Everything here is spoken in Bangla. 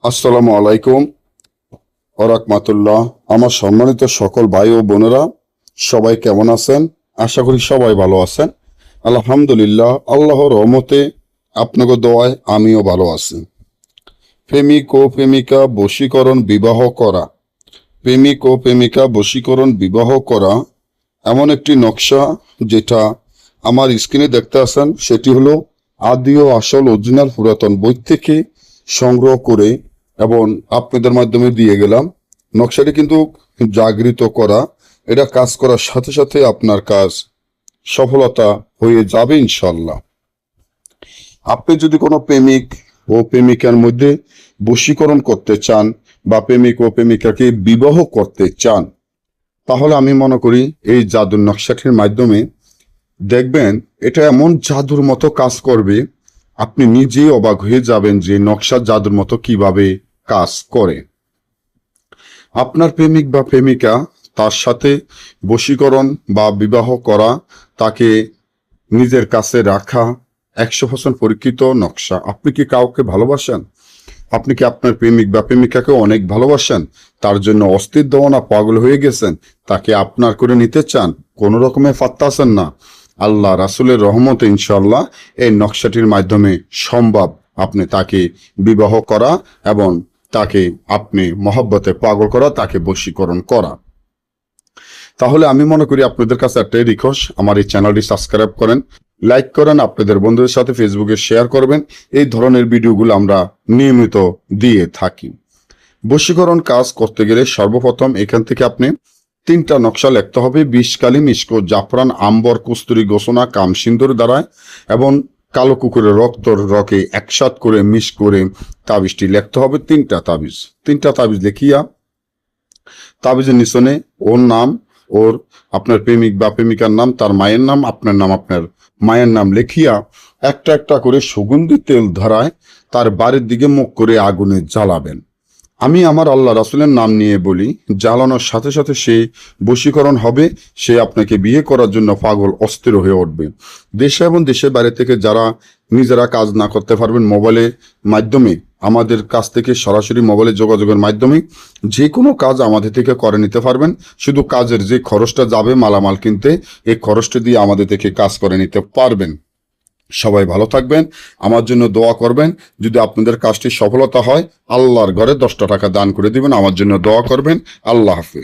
আসসালামু আলাইকুম ওয়া আমার সম্মানিত সকল ভাই ও বোনেরা, সবাই কেমন আছেন? আশা করি সবাই ভালো আছেন। আলহামদুলিল্লাহ, আল্লাহর রহমতে আপনাকে দোয়ায় আমিও ভালো আছি। প্রেমিক ও প্রেমিকা বশীকরণ বিবাহ করা। প্রেমিক ও প্রেমিকা বশীকরণ বিবাহ করা এমন একটি নকশা যেটা আমার স্ক্রিনে দেখতে আছেন, সেটি হলো আদি ও আসল অরিজিনাল পুরাতন বই থেকে সংগ্রহ করে এবং আপনাদের মাধ্যমে দিয়ে গেলাম। নকশাটি কিন্তু জাগৃত করা, এটা কাজ করার সাথে সাথে আপনার কাজ সফলতা হয়ে যাবে ইনশাল্লাহ। আপনি যদি কোনো প্রেমিক ও প্রেমিকার মধ্যে বশীকরণ করতে চান বা প্রেমিক ও প্রেমিকাকে বিবাহ করতে চান, তাহলে আমি মনে করি এই জাদুর নকশাটির মাধ্যমে দেখবেন এটা এমন জাদুর মতো কাজ করবে, আপনি নিজেই অবাক হয়ে যাবেন যে নকশা জাদুর মতো কিভাবে কাজ করে। আপনার প্রেমিক বা প্রেমিকা তার সাথে বশীকরণ বা বিবাহ করা, তাকে নিজের কাছে রাখা 100% পরীক্ষিত নকশা। আপনি কি কাউকে ভালোবাসেন? আপনি কি আপনার প্রেমিক বা প্রেমিকাকে অনেক ভালোবাসেন? তার জন্য অস্থির দেওয়ানা পাগল হয়ে গেছেন, তাকে আপনার করে নিতে চান, কোনো রকমে ফাত্তাছেন না। আল্লাহ রাসূলের রহমতে ইনশাআল্লাহ এই নকশাটির মাধ্যমে সম্ভব আপনি তাকে বিবাহ করা এবং তাকে আপনি মহব্বতে পাগল করা, তাকে বশীকরণ করা। তাহলে আমি মনে করি আপনাদের কাছে একটাই রিকোয়েস্ট, আমার এই চ্যানেলটি সাবস্ক্রাইব করেন, লাইক করেন, আপনাদের বন্ধুদের সাথে ফেসবুকে শেয়ার করবেন। এই ধরনের ভিডিওগুলো আমরা নিয়মিত দিয়ে থাকি। বশীকরণ কাজ করতে গেলে সর্বপ্রথম এখান থেকে আপনি 3টা নকশা লিখতে হবে। বিষকালি, মিশকো, জাফরান, আম্বর, কস্তুরী, গোসনা, কামসিন্দুর দ্বারায় এবং কালো কুকুরের রক্তর রকে একসাথ করে মিশ করে তাবিজটি লিখতে হবে। 3টা তাবিজ লিখিয়া তাবিজের নিচনে ওর নাম, ওর আপনার প্রেমিক বা প্রেমিকার নাম, তার মায়ের নাম, আপনার নাম, আপনার মায়ের নাম লিখিয়া একটা একটা করে সুগন্ধি তেল ধরায় তার বাড়ির দিকে মুখ করে আগুনে জ্বালাবেন। আমি আমার আল্লাহ রাসূলের নাম নিয়ে বলি, জ্বালানোর সাথে সাথে সে বশীকরণ হবে, সে আপনাকে বিয়ে করার জন্য পাগল অস্থির হয়ে উঠবে। দেশে এবং দেশের বাইরে থেকে যারা নিজেরা কাজ না করতে পারবেন, মোবাইলের মাধ্যমে আমাদের কাছ থেকে সরাসরি মোবাইলে যোগাযোগের মাধ্যমে যে কোনো কাজ আমাদের থেকে করে নিতে পারবেন। শুধু কাজের যে খরচটা যাবে মালামাল কিনতে, এই খরচটা দিয়ে আমাদের থেকে কাজ করে নিতে পারবেন। সবাই ভালো থাকবেন, আমার জন্য দোয়া করবেন। যদি আপনাদের কাজটি সফলতা হয়, আল্লাহর ঘরে 10টা টাকা দান করে দিবেন, আমার জন্য দোয়া করবেন। আল্লাহ হাফিজ।